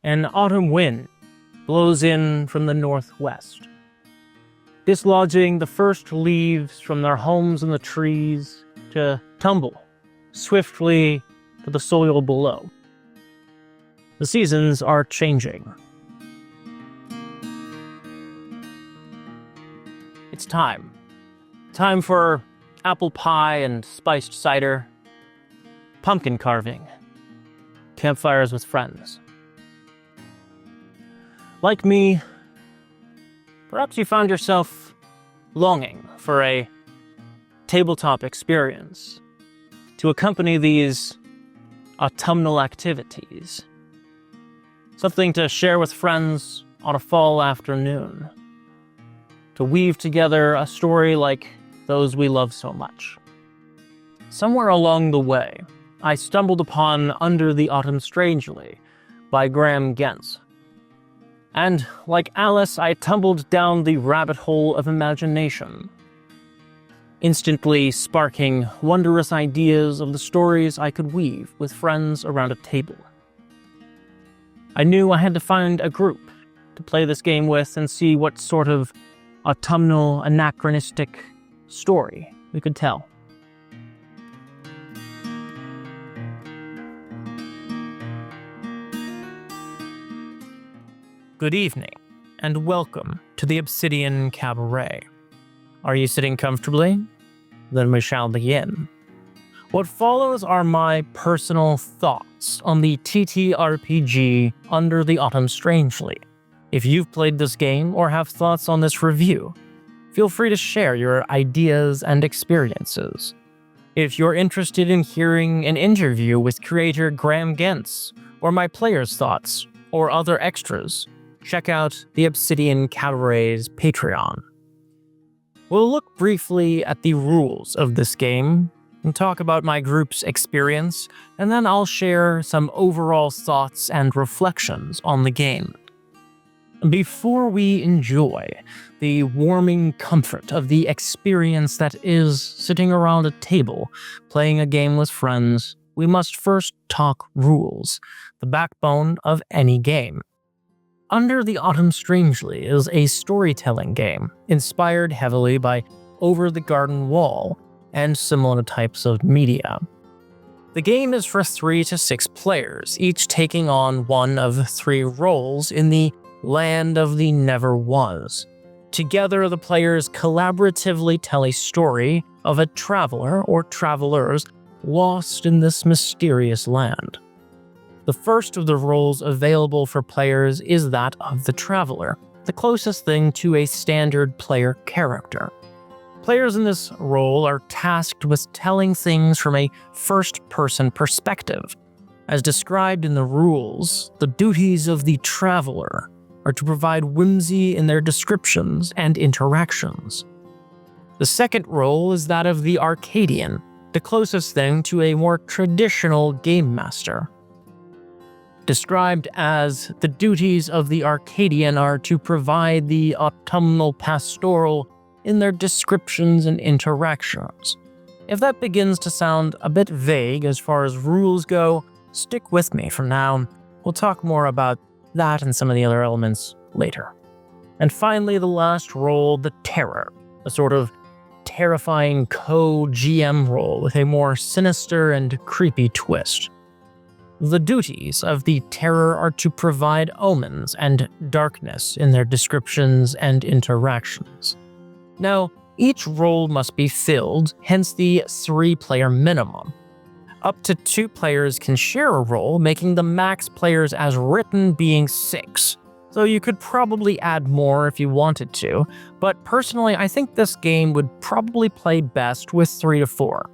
An autumn wind blows in from the northwest, dislodging the first leaves from their homes in the trees to tumble swiftly to the soil below. The seasons are changing. It's time. Time for apple pie and spiced cider, pumpkin carving, campfires with friends. Like me, perhaps you found yourself longing for a tabletop experience to accompany these autumnal activities. Something to share with friends on a fall afternoon. To weave together a story like those we love so much. Somewhere along the way, I stumbled upon Under the Autumn Strangely by Gentz. And, like Alice, I tumbled down the rabbit hole of imagination, instantly sparking wondrous ideas of the stories I could weave with friends around a table. I knew I had to find a group to play this game with and see what sort of autumnal, anachronistic story we could tell. Good evening, and welcome to the Obsidian Cabaret. Are you sitting comfortably? Then we shall begin. What follows are my personal thoughts on the TTRPG Under the Autumn Strangely. If you've played this game or have thoughts on this review, feel free to share your ideas and experiences. If you're interested in hearing an interview with creator Gentz, or my players' thoughts, or other extras, check out the Obsidian Cabaret's Patreon. We'll look briefly at the rules of this game and talk about my group's experience, and then I'll share some overall thoughts and reflections on the game. Before we enjoy the warming comfort of the experience that is sitting around a table playing a game with friends, we must first talk rules, the backbone of any game. Under the Autumn Strangely is a storytelling game inspired heavily by Over the Garden Wall and similar types of media. The game is for 3 to 6 players, each taking on one of 3 roles in the Land of the Never Was. Together, the players collaboratively tell a story of a traveler or travelers lost in this mysterious land. The first of the roles available for players is that of the traveler, the closest thing to a standard player character. Players in this role are tasked with telling things from a first-person perspective. As described in the rules, the duties of the traveler are to provide whimsy in their descriptions and interactions. The second role is that of the Arcadian, the closest thing to a more traditional game master. Described as the duties of the Arcadian are to provide the autumnal pastoral in their descriptions and interactions. If that begins to sound a bit vague as far as rules go, stick with me for now. We'll talk more about that and some of the other elements later. And finally, the last role, the Terror, a sort of terrifying co-GM role with a more sinister and creepy twist. The duties of the Terror are to provide omens and darkness in their descriptions and interactions. Now, each role must be filled, hence the 3-player minimum. Up to 2 players can share a role, making the max players as written being 6. So you could probably add more if you wanted to, but personally I think this game would probably play best with 3 to 4.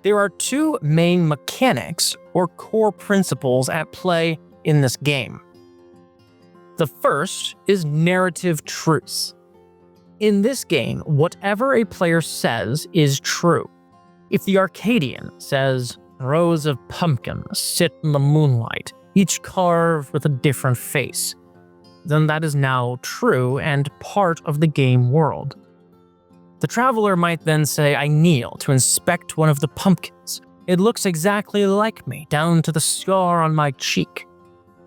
There are 2 main mechanics or core principles at play in this game. The first is narrative truth. In this game, whatever a player says is true. If the Arcadian says, "Rows of pumpkins sit in the moonlight, each carved with a different face," then that is now true and part of the game world. The traveler might then say, "I kneel to inspect one of the pumpkins. It looks exactly like me, down to the scar on my cheek."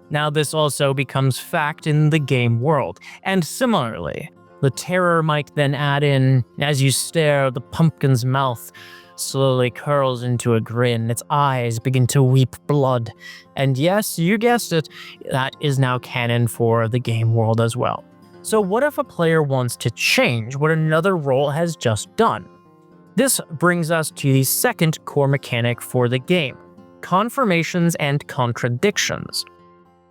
Now this also becomes fact in the game world, and similarly, the terror might then add in, as you stare, the pumpkin's mouth slowly curls into a grin, its eyes begin to weep blood, and yes, you guessed it, that is now canon for the game world as well. So what if a player wants to change what another role has just done? This brings us to the second core mechanic for the game, confirmations and contradictions.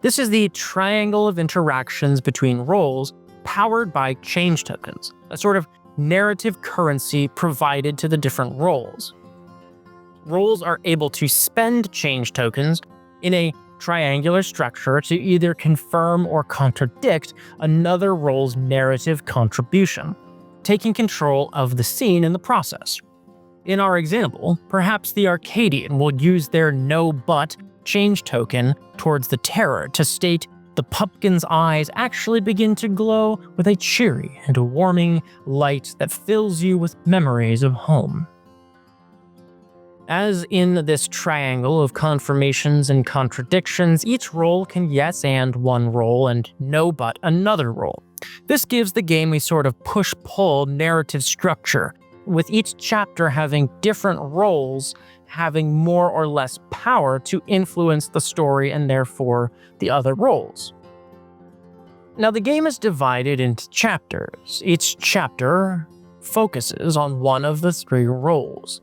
This is the triangle of interactions between roles powered by change tokens, a sort of narrative currency provided to the different roles. Roles are able to spend change tokens in a triangular structure to either confirm or contradict another role's narrative contribution, taking control of the scene in the process. In our example, perhaps the Arcadian will use their no but change token towards the terror to state the pumpkin's eyes actually begin to glow with a cheery and warming light that fills you with memories of home. As in this triangle of confirmations and contradictions, each role can yes and one role and no but another role. This gives the game a sort of push-pull narrative structure, with each chapter having different roles having more or less power to influence the story and therefore the other roles. Now the game is divided into chapters. Each chapter focuses on one of the three roles.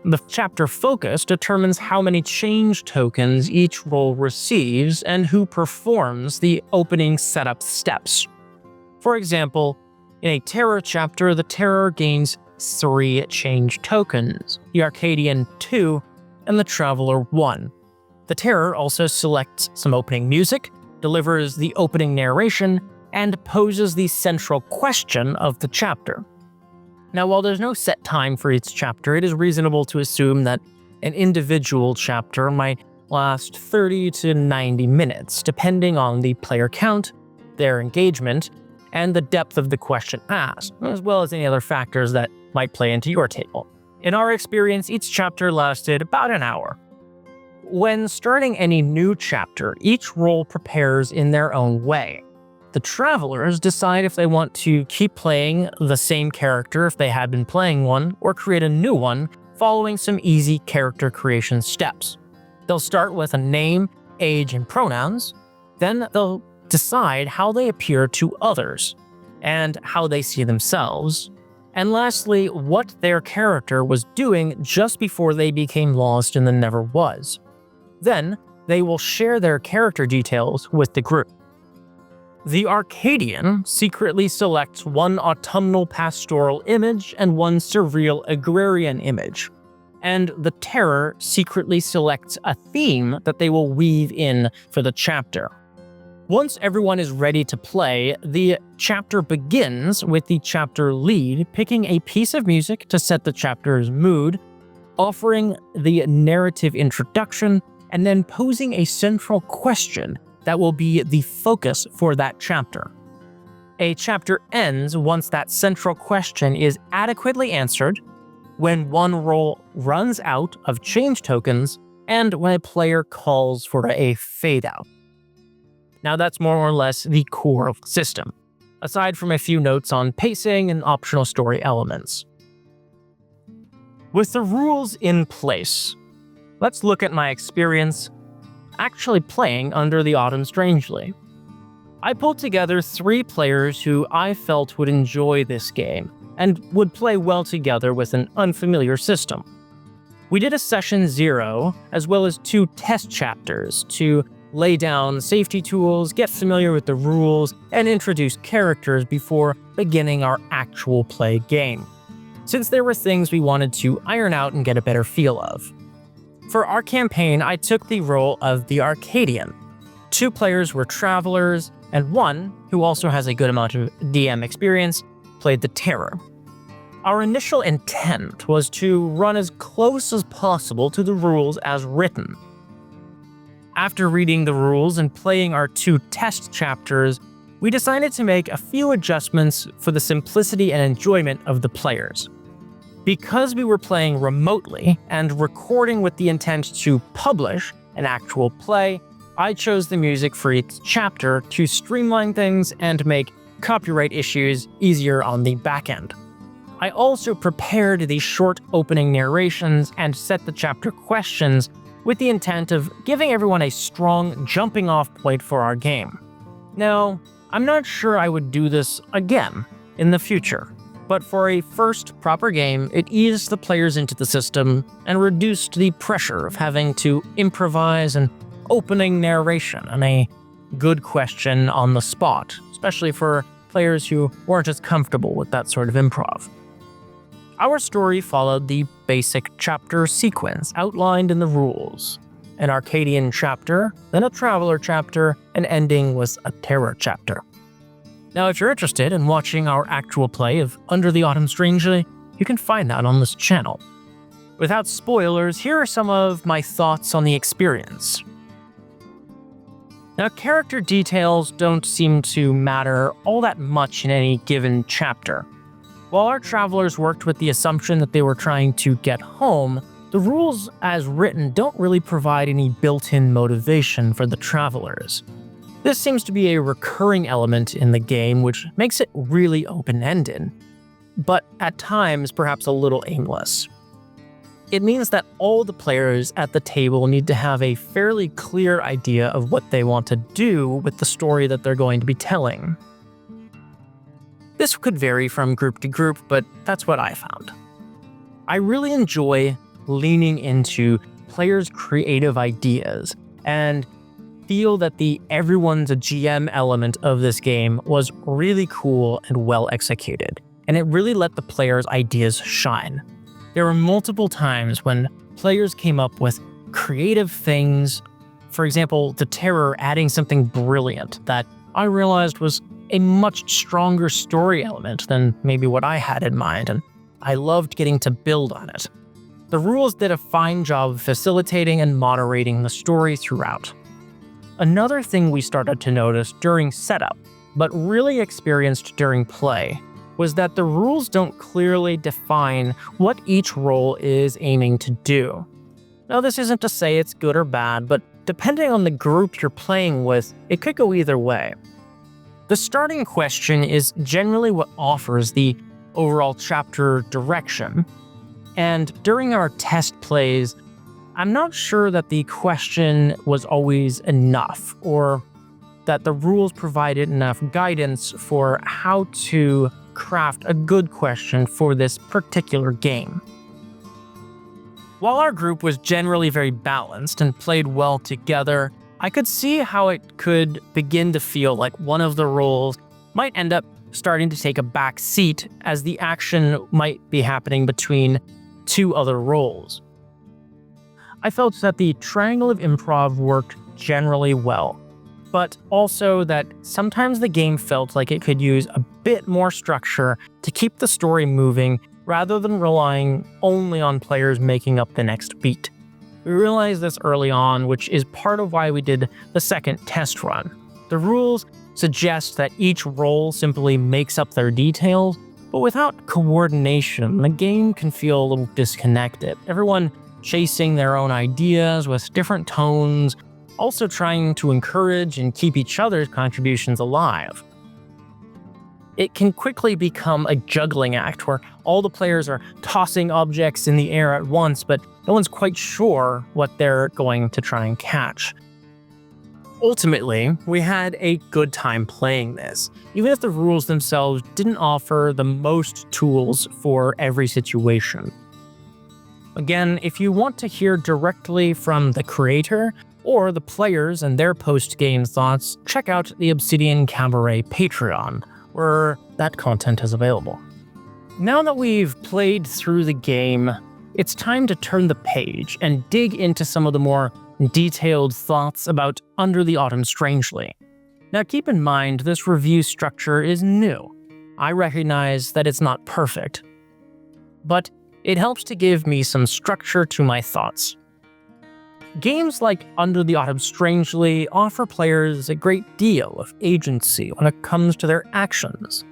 The chapter focus determines how many change tokens each role receives and who performs the opening setup steps. For example, in a terror chapter, the terror gains 3 change tokens, the Arcadian 2, and the Traveler 1. The terror also selects some opening music, delivers the opening narration, and poses the central question of the chapter. Now, while there's no set time for each chapter, it is reasonable to assume that an individual chapter might last 30 to 90 minutes, depending on the player count, their engagement, and the depth of the question asked, as well as any other factors that might play into your table. In our experience, each chapter lasted about an hour. When starting any new chapter, each role prepares in their own way. The travelers decide if they want to keep playing the same character if they had been playing one, or create a new one following some easy character creation steps. They'll start with a name, age, and pronouns. Then they'll decide how they appear to others, and how they see themselves. And lastly, what their character was doing just before they became lost in the never was. Then, they will share their character details with the group. The Arcadian secretly selects one autumnal pastoral image and one surreal agrarian image, and the Terror secretly selects a theme that they will weave in for the chapter. Once everyone is ready to play, the chapter begins with the chapter lead picking a piece of music to set the chapter's mood, offering the narrative introduction, and then posing a central question that will be the focus for that chapter. A chapter ends once that central question is adequately answered, when one role runs out of change tokens, and when a player calls for a fade-out. Now that's more or less the core of the system, aside from a few notes on pacing and optional story elements. With the rules in place, let's look at my experience actually playing Under the Autumn Strangely. I pulled together 3 players who I felt would enjoy this game and would play well together with an unfamiliar system. We did a session 0 as well as 2 test chapters to lay down safety tools, get familiar with the rules, and introduce characters before beginning our actual play game, since there were things we wanted to iron out and get a better feel of. For our campaign, I took the role of the Arcadian. 2 players were travelers, and 1, who also has a good amount of DM experience, played the Terror. Our initial intent was to run as close as possible to the rules as written. After reading the rules and playing our 2 test chapters, we decided to make a few adjustments for the simplicity and enjoyment of the players. Because we were playing remotely and recording with the intent to publish an actual play, I chose the music for each chapter to streamline things and make copyright issues easier on the back end. I also prepared the short opening narrations and set the chapter questions with the intent of giving everyone a strong jumping-off point for our game. Now, I'm not sure I would do this again in the future, but for a first proper game, it eased the players into the system and reduced the pressure of having to improvise an opening narration and a good question on the spot, especially for players who weren't as comfortable with that sort of improv. Our story followed the basic chapter sequence outlined in the rules. An Arcadian chapter, then a Traveler chapter, and ending was a Terror chapter. Now, if you're interested in watching our actual play of Under the Autumn Strangely, you can find that on this channel. Without spoilers, here are some of my thoughts on the experience. Now, character details don't seem to matter all that much in any given chapter. While our travelers worked with the assumption that they were trying to get home, the rules as written don't really provide any built-in motivation for the travelers. This seems to be a recurring element in the game, which makes it really open-ended, but at times perhaps a little aimless. It means that all the players at the table need to have a fairly clear idea of what they want to do with the story that they're going to be telling. This could vary from group to group, but that's what I found. I really enjoy leaning into players' creative ideas and feel that the everyone's a GM element of this game was really cool and well executed, and it really let the players' ideas shine. There were multiple times when players came up with creative things, for example, the Terror adding something brilliant that I realized was a much stronger story element than maybe what I had in mind, and I loved getting to build on it. The rules did a fine job of facilitating and moderating the story throughout. Another thing we started to notice during setup, but really experienced during play, was that the rules don't clearly define what each role is aiming to do. Now, this isn't to say it's good or bad, but depending on the group you're playing with, it could go either way. The starting question is generally what offers the overall chapter direction, and during our test plays, I'm not sure that the question was always enough, or that the rules provided enough guidance for how to craft a good question for this particular game. While our group was generally very balanced and played well together, I could see how it could begin to feel like one of the roles might end up starting to take a back seat as the action might be happening between two other roles. I felt that the triangle of improv worked generally well, but also that sometimes the game felt like it could use a bit more structure to keep the story moving rather than relying only on players making up the next beat. We realized this early on, which is part of why we did the second test run. The rules suggest that each role simply makes up their details, but without coordination, the game can feel a little disconnected. Everyone chasing their own ideas with different tones, also trying to encourage and keep each other's contributions alive. It can quickly become a juggling act where all the players are tossing objects in the air at once, but no one's quite sure what they're going to try and catch. Ultimately, we had a good time playing this, even if the rules themselves didn't offer the most tools for every situation. Again, if you want to hear directly from the creator or the players and their post-game thoughts, check out the Obsidian Cabaret Patreon, where that content is available. Now that we've played through the game, it's time to turn the page and dig into some of the more detailed thoughts about Under the Autumn Strangely. Now keep in mind, this review structure is new. I recognize that it's not perfect, but it helps to give me some structure to my thoughts. Games like Under the Autumn Strangely offer players a great deal of agency when it comes to their actions.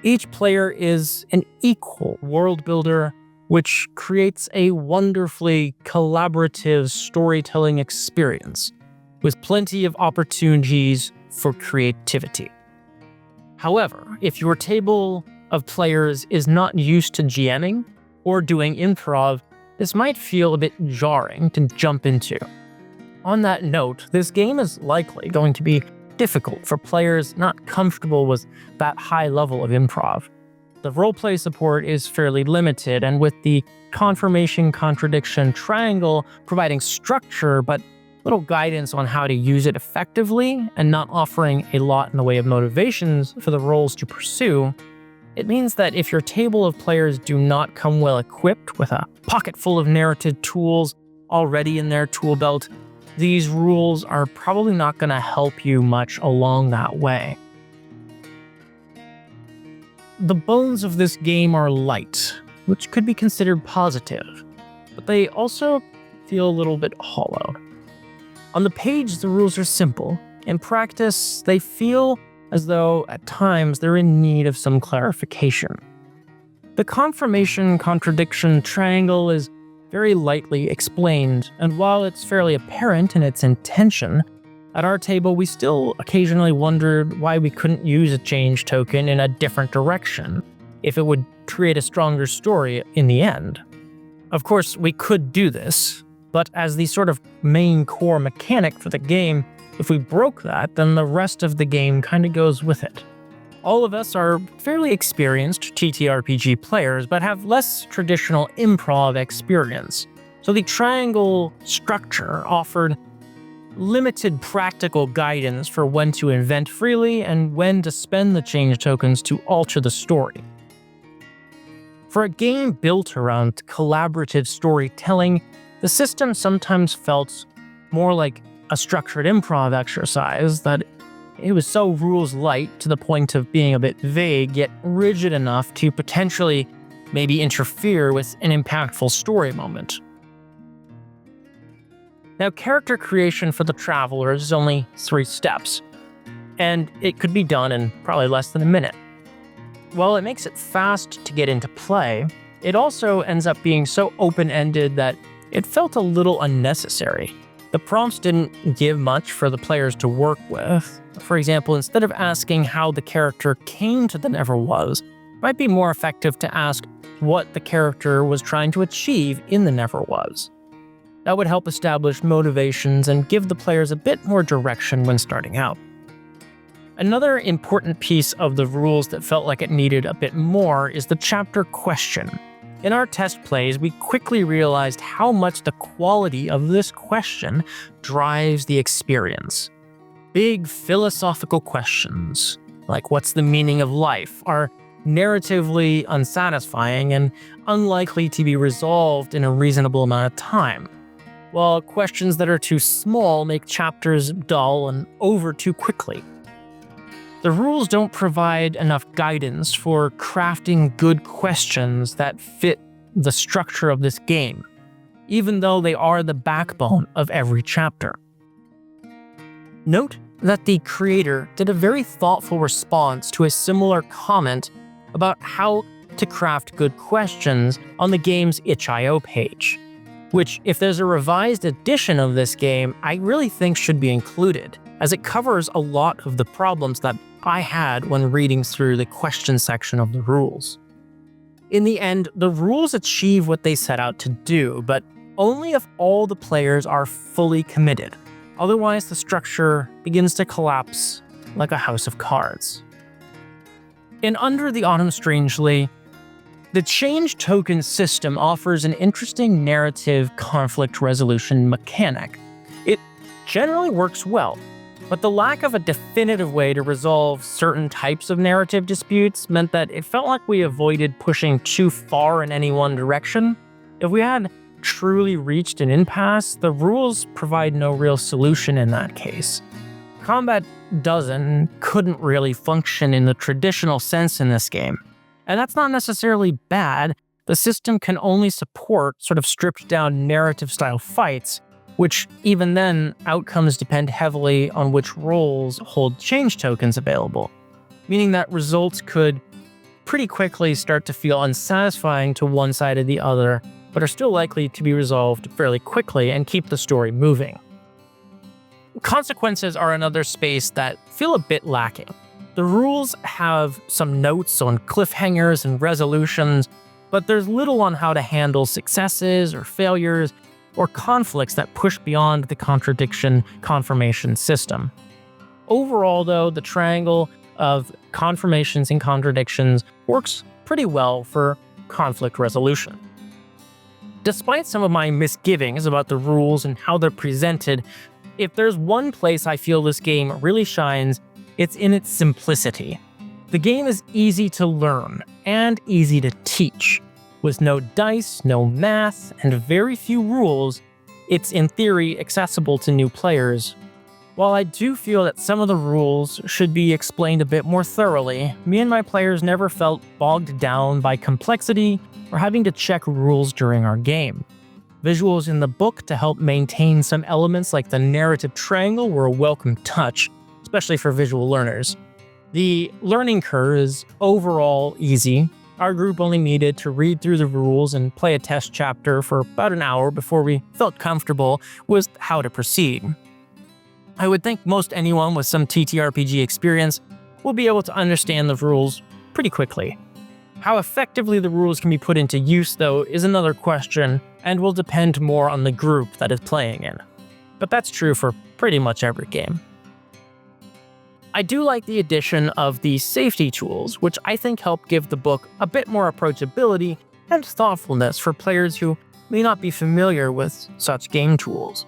Each player is an equal world builder, which creates a wonderfully collaborative storytelling experience. with plenty of opportunities for creativity. However, if your table of players is not used to GMing or doing improv, this might feel a bit jarring to jump into. On that note, this game is likely going to be difficult for players not comfortable with that high level of improv. The roleplay support is fairly limited, and with the confirmation contradiction triangle providing structure but little guidance on how to use it effectively and not offering a lot in the way of motivations for the roles to pursue, it means that if your table of players do not come well equipped with a pocket full of narrative tools already in their tool belt, these rules are probably not going to help you much along that way. The bones of this game are light, which could be considered positive, but they also feel a little bit hollow. On the page, the rules are simple. In practice, they feel as though at times they're in need of some clarification. The confirmation contradiction triangle is very lightly explained, and while it's fairly apparent in its intention, at our table we still occasionally wondered why we couldn't use a change token in a different direction, if it would create a stronger story in the end. Of course, we could do this, but as the sort of main core mechanic for the game, if we broke that, then the rest of the game kind of goes with it. All of us are fairly experienced TTRPG players, but have less traditional improv experience. So the triangle structure offered limited practical guidance for when to invent freely and when to spend the change tokens to alter the story. For a game built around collaborative storytelling, the system sometimes felt more like a structured improv exercise that it was so rules light to the point of being a bit vague, yet rigid enough to potentially maybe interfere with an impactful story moment. Now, character creation for the travelers is only 3 steps, and it could be done in probably less than a minute. While it makes it fast to get into play, it also ends up being so open-ended that it felt a little unnecessary. The prompts didn't give much for the players to work with. For example, instead of asking how the character came to the Never-Was, it might be more effective to ask what the character was trying to achieve in the Never-Was. That would help establish motivations and give the players a bit more direction when starting out. Another important piece of the rules that felt like it needed a bit more is the chapter question. In our test plays, we quickly realized how much the quality of this question drives the experience. Big philosophical questions, like what's the meaning of life, are narratively unsatisfying and unlikely to be resolved in a reasonable amount of time, while questions that are too small make chapters dull and over too quickly. The rules don't provide enough guidance for crafting good questions that fit the structure of this game, even though they are the backbone of every chapter. Note that the creator did a very thoughtful response to a similar comment about how to craft good questions on the game's itch.io page, which, if there's a revised edition of this game, I really think should be included, as it covers a lot of the problems that I had when reading through the question section of the rules. In the end, the rules achieve what they set out to do, but only if all the players are fully committed. Otherwise, the structure begins to collapse like a house of cards. In Under the Autumn Strangely, the change token system offers an interesting narrative conflict resolution mechanic. It generally works well, but the lack of a definitive way to resolve certain types of narrative disputes meant that it felt like we avoided pushing too far in any one direction. If we had truly reached an impasse, the rules provide no real solution in that case. Combat couldn't really function in the traditional sense in this game. And that's not necessarily bad. The system can only support sort of stripped down narrative style fights, which even then, outcomes depend heavily on which roles hold change tokens available, meaning that results could pretty quickly start to feel unsatisfying to one side or the other, but are still likely to be resolved fairly quickly and keep the story moving. Consequences are another space that feel a bit lacking. The rules have some notes on cliffhangers and resolutions, but there's little on how to handle successes or failures or conflicts that push beyond the contradiction-confirmation system. Overall, though, the triangle of confirmations and contradictions works pretty well for conflict resolution. Despite some of my misgivings about the rules and how they're presented, if there's one place I feel this game really shines, it's in its simplicity. The game is easy to learn and easy to teach. With no dice, no math, and very few rules, it's in theory accessible to new players. While I do feel that some of the rules should be explained a bit more thoroughly, me and my players never felt bogged down by complexity or having to check rules during our game. Visuals in the book to help maintain some elements like the narrative triangle were a welcome touch, especially for visual learners. The learning curve is overall easy. Our group only needed to read through the rules and play a test chapter for about an hour before we felt comfortable with how to proceed. I would think most anyone with some TTRPG experience will be able to understand the rules pretty quickly. How effectively the rules can be put into use, though, is another question and will depend more on the group that is playing in. But that's true for pretty much every game. I do like the addition of the safety tools, which I think help give the book a bit more approachability and thoughtfulness for players who may not be familiar with such game tools.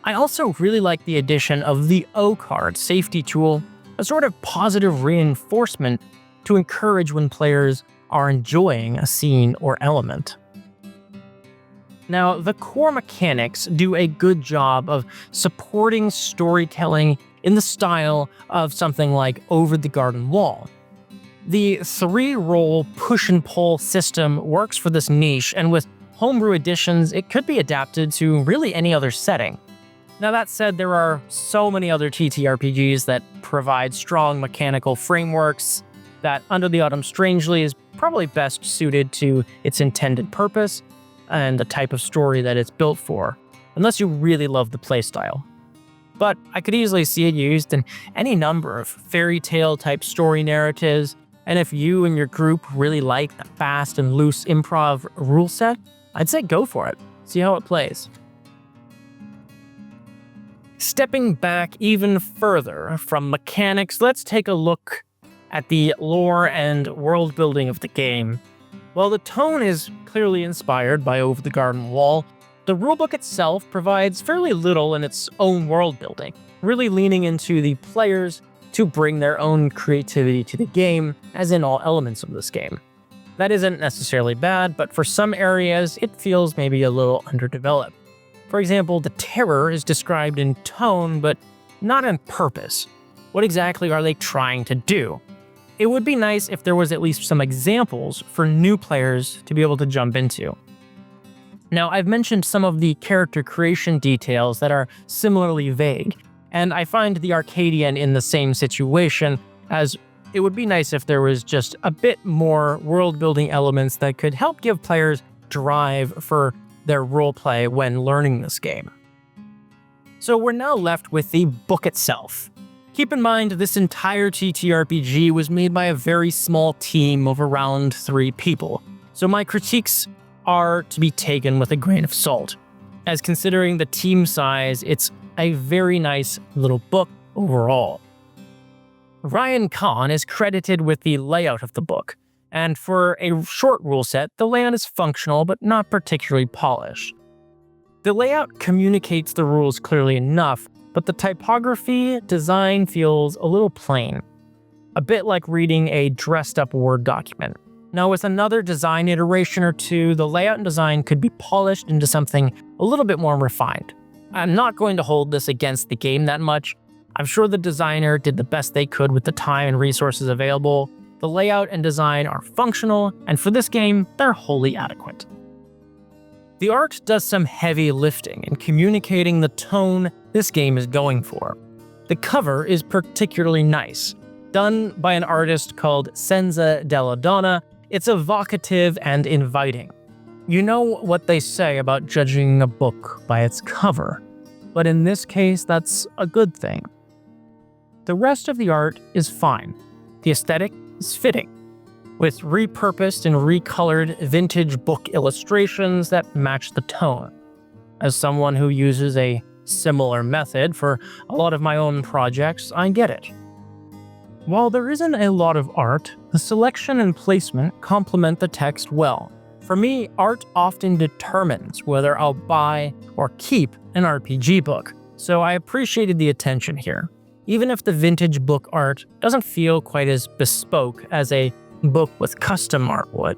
I also really like the addition of the O-card safety tool, a sort of positive reinforcement to encourage when players are enjoying a scene or element. Now, the core mechanics do a good job of supporting storytelling in the style of something like Over the Garden Wall. The 3-roll push and pull system works for this niche, and with homebrew editions, it could be adapted to really any other setting. Now that said, there are so many other TTRPGs that provide strong mechanical frameworks that Under the Autumn Strangely is probably best suited to its intended purpose and the type of story that it's built for, unless you really love the playstyle. But I could easily see it used in any number of fairy tale type story narratives, and if you and your group really like the fast and loose improv rule set, I'd say go for it. See how it plays. Stepping back even further from mechanics, let's take a look at the lore and world building of the game. While the tone is clearly inspired by Over the Garden Wall, the rulebook itself provides fairly little in its own world building, really leaning into the players to bring their own creativity to the game, as in all elements of this game. That isn't necessarily bad, but for some areas, it feels maybe a little underdeveloped. For example, the terror is described in tone, but not in purpose. What exactly are they trying to do? It would be nice if there was at least some examples for new players to be able to jump into. Now, I've mentioned some of the character creation details that are similarly vague, and I find the Arcadian in the same situation, as it would be nice if there was just a bit more world-building elements that could help give players drive for their roleplay when learning this game. So we're now left with the book itself. Keep in mind, this entire TTRPG was made by a very small team of around 3 people, so my critiques are to be taken with a grain of salt, as considering the team size, it's a very nice little book overall. Ryan Kahn is credited with the layout of the book, and for a short rule set, the layout is functional but not particularly polished. The layout communicates the rules clearly enough, but the typography design feels a little plain, a bit like reading a dressed-up Word document. Now, with another design iteration or two, the layout and design could be polished into something a little bit more refined. I'm not going to hold this against the game that much. I'm sure the designer did the best they could with the time and resources available. The layout and design are functional, and for this game, they're wholly adequate. The art does some heavy lifting in communicating the tone this game is going for. The cover is particularly nice. Done by an artist called Senza Della Donna, it's evocative and inviting. You know what they say about judging a book by its cover. but in this case, that's a good thing. The rest of the art is fine. The aesthetic is fitting, with repurposed and recolored vintage book illustrations that match the tone. As someone who uses a similar method for a lot of my own projects, I get it. While there isn't a lot of art, the selection and placement complement the text well. For me, art often determines whether I'll buy or keep an RPG book, so I appreciated the attention here, even if the vintage book art doesn't feel quite as bespoke as a book with custom art would.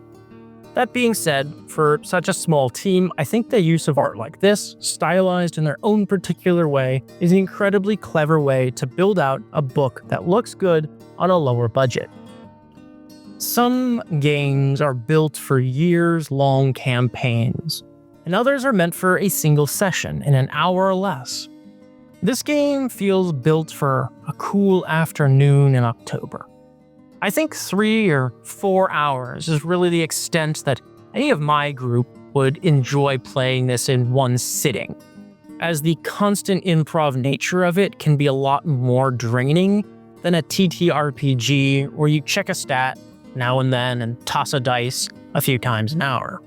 That being said, for such a small team, I think the use of art like this, stylized in their own particular way, is an incredibly clever way to build out a book that looks good on a lower budget. Some games are built for years-long campaigns, and others are meant for a single session in an hour or less. This game feels built for a cool afternoon in October. I think 3 or 4 hours is really the extent that any of my group would enjoy playing this in one sitting, as the constant improv nature of it can be a lot more draining than a TTRPG where you check a stat now and then and toss a dice a few times an hour.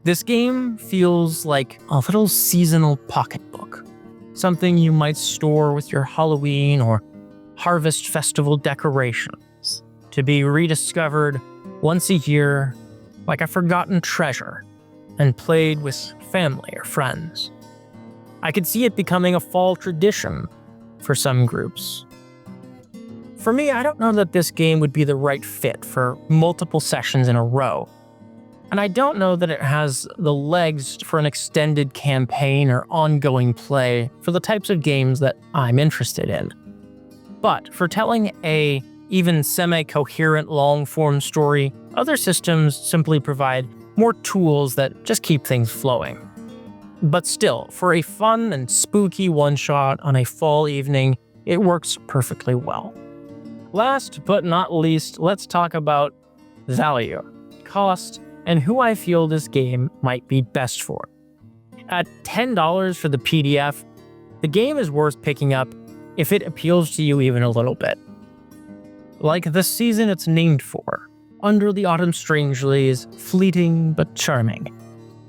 This game feels like a little seasonal pocketbook, something you might store with your Halloween or Harvest Festival decorations, to be rediscovered once a year like a forgotten treasure and played with family or friends. I could see it becoming a fall tradition for some groups. For me, I don't know that this game would be the right fit for multiple sessions in a row, and I don't know that it has the legs for an extended campaign or ongoing play for the types of games that I'm interested in. But for telling a even semi-coherent long-form story, other systems simply provide more tools that just keep things flowing. But still, for a fun and spooky one-shot on a fall evening, it works perfectly well. Last but not least, let's talk about value, cost, and who I feel this game might be best for. At $10 for the PDF, the game is worth picking up if it appeals to you even a little bit. Like the season it's named for, Under the Autumn Strangely is fleeting but charming.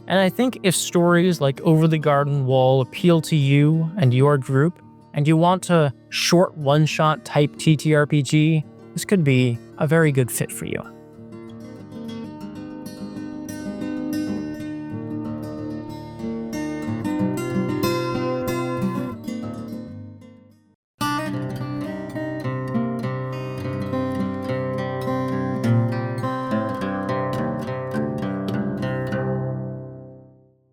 And I think if stories like Over the Garden Wall appeal to you and your group, and you want a short one-shot type TTRPG, this could be a very good fit for you.